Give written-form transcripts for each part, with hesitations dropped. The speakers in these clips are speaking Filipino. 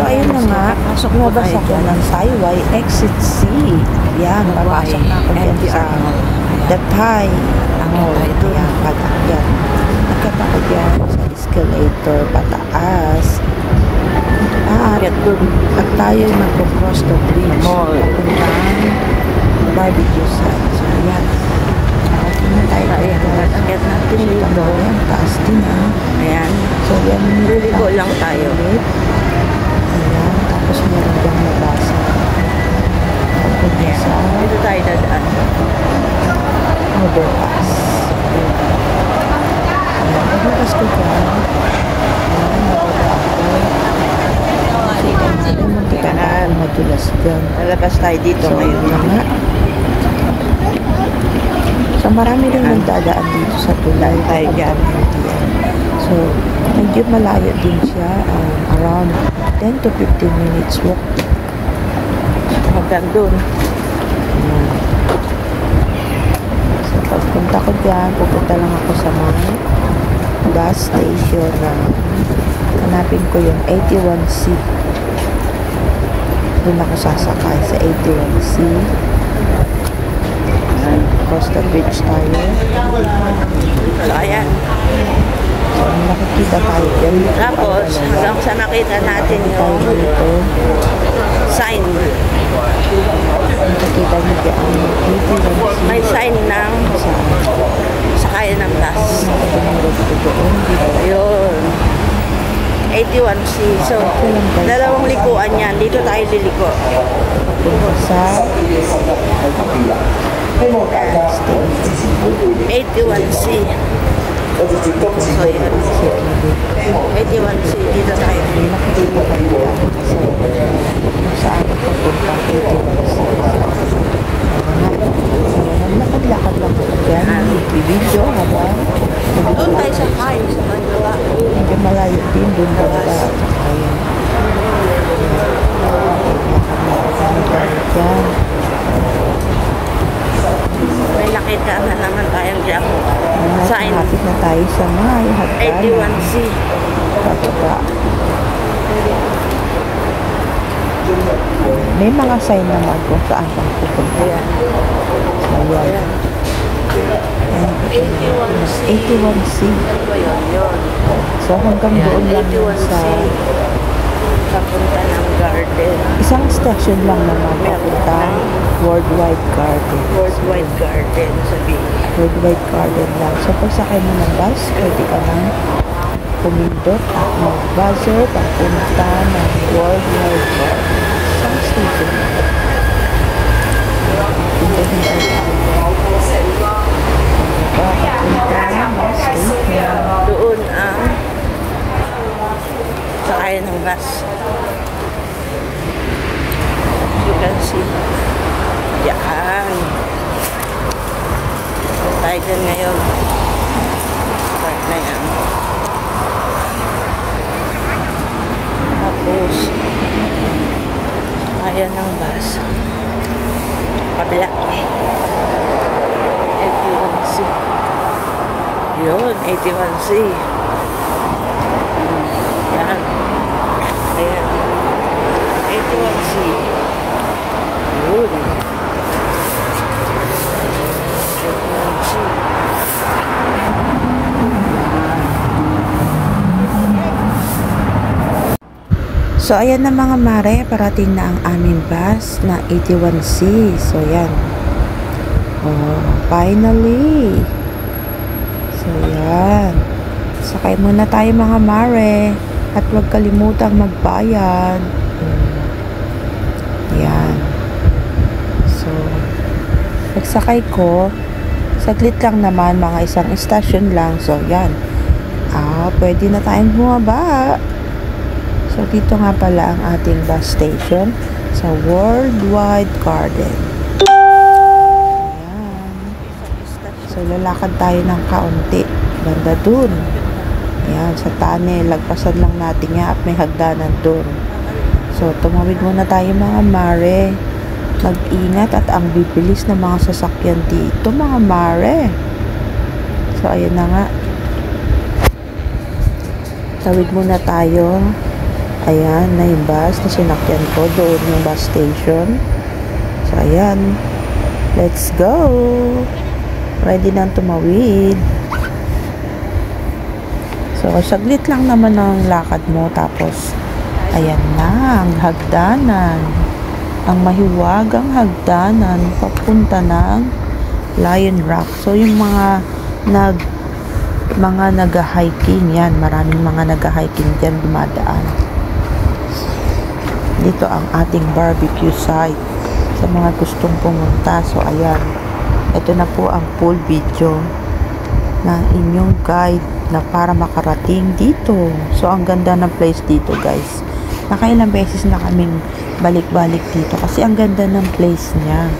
So, ayun na nga. Lumabas ako ng Sayway Exit C. Yan, papasok na ako dyan sa The Thai. Yan, pag-akyat. Nagkat ako dyan sa escalator pataas. At tayo mag-cross the bridge. Papuntang barbecue site. So, yan. Tingnan tayo. Akyat natin dito. Yan, taas din Ayan. So, yan. Liligo lang tayo. Ayan. Tapos meron dyan nabasa. Papunta sa Dito tayo dadaan. overpass. Ayan. Overpass ko dyan. Ayan. Nababa ako. Magkikaan. Madulas dyan. Lalabas tayo dito So, ngayon. yun nga. So, marami rin nagdadaan dito sa tulay. Tayo dyan. So, medyo malayo din siya. Around 10 to 15 minutes walk. Hanggang doon. So, pagpunta ko dyan, pupunta lang ako sa mga bus station na hanapin ko yung 81C. Doon ako sasakay sa 81C. Cross the bridge tayo. So, ayan. So, nakikita tayo dyan. Tapos, hanggang sa nakita natin Tayo yung dito. sign. Nakikita niyo dyan ang 81C. May sign ng sakay ng bus. Ayun. 81C. So, dalawang likuan yan. Dito tayo liliko. Punta sa 81C. So, yan. 81C. Dito tayo. nakikita tayo kasi kung saan pupunta 81C. Lakad-lakad lang po dyan. Bibidyo habang Doon tayo sa high. Sa Manila. medyo malayo din doon talaga. Ayan. Dyan. May nakita na naman tayong dyan. Sign. Nakapit na tayo sa mga hagdan. 81C. Pababa. May mga sign naman kung saan kang pupunta. Ayan. Ayan. 81C. 81C. Ano ba yun? Yun. So hanggang doon lang yun 81C. sa Papunta ng garden. isang station lang naman papunta Worldwide Garden. Worldwide Garden. Sabihin. Worldwide Garden lang. So pag sakay mo ng bus, pwede ka nang pumindot at mag-buzzer papunta ng Worldwide Garden. Isang station lang. Pindahin tayo. Papunta ng station. Doon ang sakay ng bus. You can see. Yan. Tayo dyan ngayon. Start na yan. Tapos, ayan ang bus. Kabila. 81C. Yun, 81C. Yan. Ayan. 81C. Yun. 81C. So, ayan na mga mare, parating na ang aming bus na 81C. So, yan. Oh, finally. So, yan. Sakay muna tayo mga mare. At huwag kalimutang magbayad. Yan. So, pagsakay ko, saglit lang naman, mga isang istasyon lang. So, yan. Pwede na tayong bumaba. So, dito nga pala ang ating bus station sa Worldwide Garden. Ayan. So, lalakad tayo ng kaunti. Banda dun. Ayan, sa tunnel. Lagpasan lang natin nga at may hagdanan dun. So, tumawid muna tayo mga mare. Mag-ingat at ang bibilis ng mga sasakyan dito mga mare. So, ayan na nga. Tawid muna tayo. Ayan na yung bus na sinakyan ko. Doon yung bus station. So, ayan. Let's go! Ready nang tumawid. So, saglit lang naman ang lakad mo. Tapos, ayan na ang hagdanan. Ang mahiwagang hagdanan papunta ng Lion Rock. So, yung mga nag-hiking yan. Maraming mga nag-hiking dyan dumadaan. Dito ang ating barbecue site sa mga gustong pumunta. So, ayan. Ito na po ang full video na inyong guide na para makarating dito. So, ang ganda ng place dito, guys. Nakailang beses na kaming balik-balik dito kasi ang ganda ng place niya.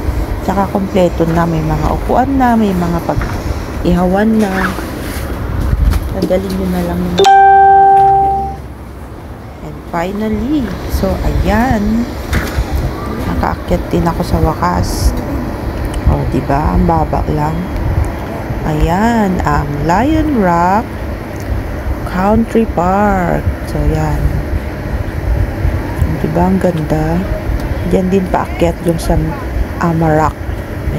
Tsaka kompleto na. May mga upuan na, may mga pag-ihawan na. Nadalhin nyo na lang yung and finally, so, ayan. Nakaakyat din ako sa wakas. O, diba? Ang baba lang. Ayan, ang Lion Rock Country Park. So, yan. Diba ang ganda? Diyan din paakyat yung sa Amarak.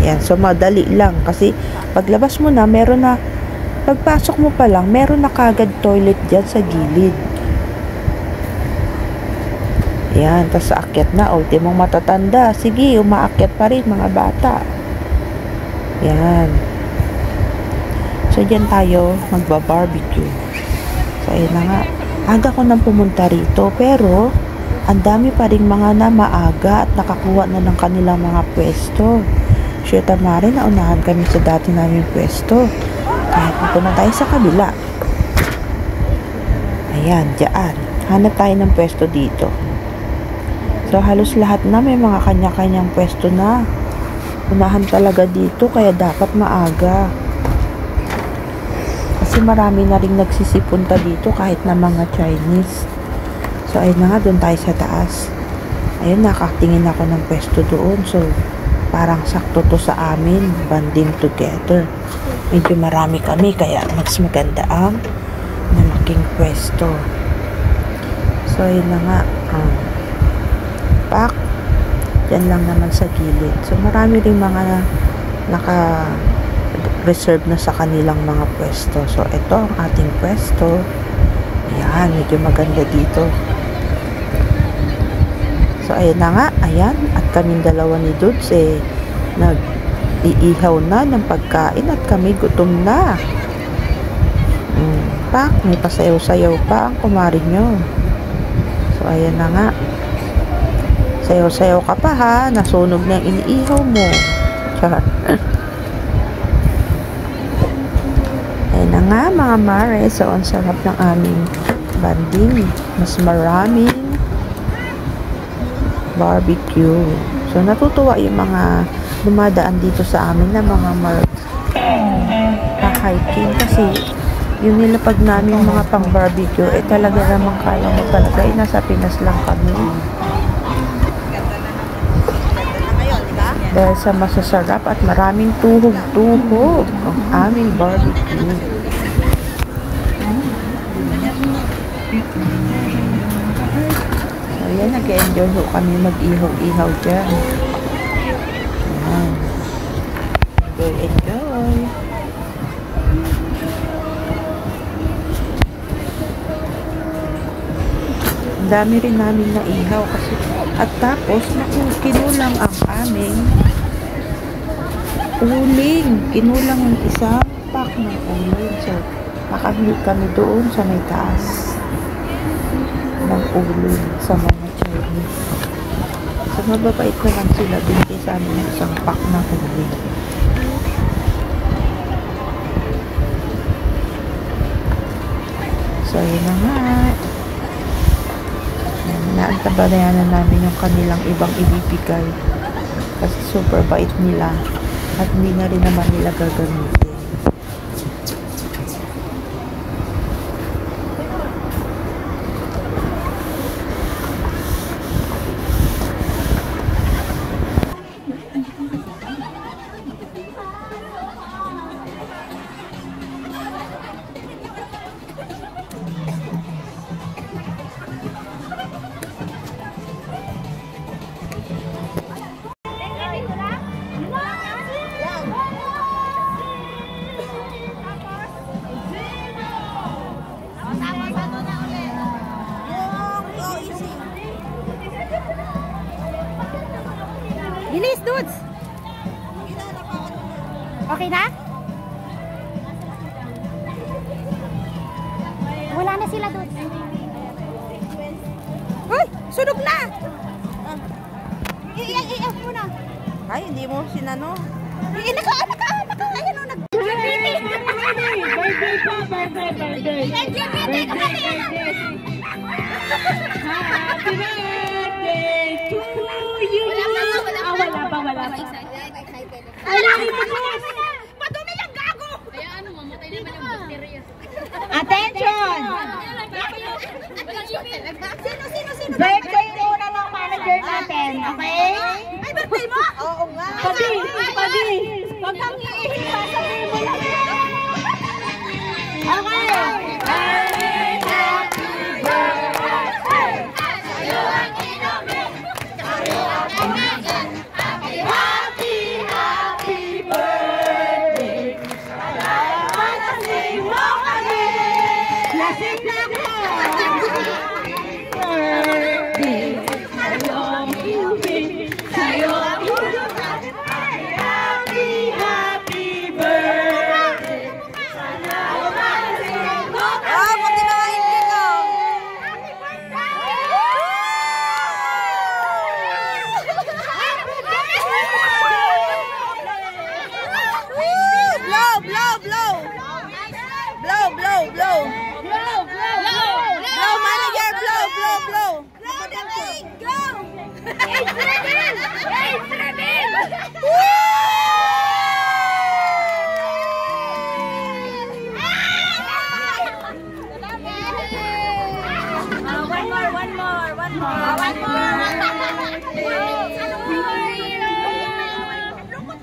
Ayan, so madali lang. Kasi, paglabas mo na, meron na, pagpasok mo pa lang, meron na kagad toilet dyan sa gilid. Ayan, tapos aakyat na. Ultimong matatanda. Sige, umaakyat pa rin mga bata. Ayan. So, dyan tayo magba-barbecue. So, ayun na nga. Aga ko nang pumunta rito. Pero, ang dami pa rin mga na maaga at nakakuha na ng kanilang mga pwesto. Sure, tama rin. Naunahan kami sa dati namin pwesto. Kaya pupunta tayo sa kabila. Ayan, dyan. Hanap tayo ng pwesto dito. So, halos lahat na may mga kanya-kanyang pwesto na. Unahan talaga dito, kaya dapat maaga. Kasi marami na rin nagsisipunta dito kahit na mga Chinese. So, ayun na nga, doon tayo sa taas. Ayun, nakatingin ako ng pwesto doon. So, parang sakto to sa amin. Banding together. Medyo marami kami, kaya mas maganda ang malaking pwesto. So, ayun na nga. Pak. Yan lang naman sa gilid. So, marami rin mga naka-reserve na sa kanilang mga pwesto. So, ito ang ating pwesto. Ayan, medyo maganda dito. So, ayan na nga. Ayan. At kaming dalawa ni Dudes, nag-iihaw na ng pagkain at kami gutom na. Pak, may pasayaw-sayaw pa ang kumari nyo. So, ayan na nga. Sayaw-sayaw ka pa ha. Nasunog na yung iniihaw mo. Char. Ayan na nga mga mare. So, ang sarap ng aming banding. Mas maraming barbecue. So, natutuwa yung mga dumadaan dito sa amin na mga hiking kasi yung nilapag namin mga pang barbecue talaga namang kala mo talaga nasa Pinas lang kami. Dahil sa masasarap at maraming tuhog-tuhog ang aming barbecue. So, yan, nag-enjoy ho kami mag-ihaw-ihaw dyan. Ayan. Enjoy. Ang dami rin namin na ihaw kasi at tapos kinulang ang aming uling. Kinulang ang isang pack ng uling. So, makahuli kami doon sa may taas ng uling sa mga Chinese. So, mababait na lang sila. Binigay sa amin ng isang pack ng uling. So, yun na nga. Naantabayanan namin yung kanilang ibang ibibigay. Kasi super bait nila. At hindi na rin naman nila gagamitin. Bilis, dudes! Okay na? Wala na sila, dudes. Uy! Sunog na! I-off mo na. Ay, hindi mo sinano. Ayun o, Birthday pa, birthday. Happy birthday to you. Wala pa. Madumi yung gago! Attention! Sino? Birthday muna ng manager natin, okay? Ay, birthday mo? Oo nga. Padi! Huwag kang iihipa, sabihin mo lang yan. Okay!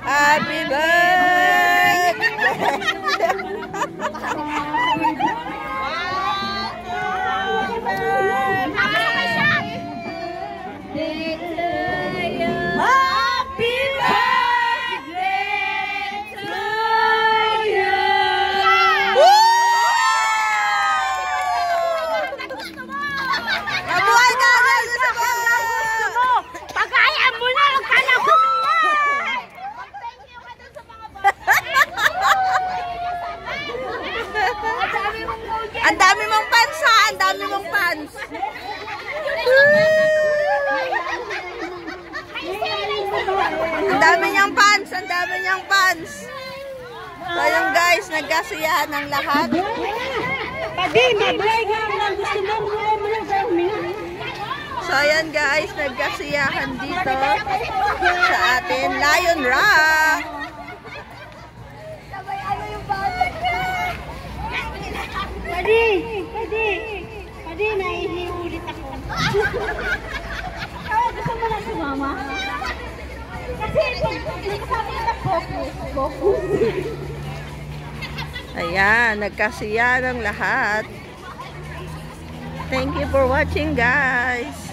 Happy Ang dami mong pants ha! Ang dami mong pants! Ang dami niyang pants! Ang dami niyang pants! So yun guys, nagkasiyahan ng lahat. Padi, mag-break lang gusto mo. So ayan guys, nagkasiyahan dito sa atin Lion Rock. Padi, naihiulit ako. Gusto mo lang sumama? Kasi, sabi na focus. Ayan, nagkasiyahan ng lahat. Thank you for watching guys.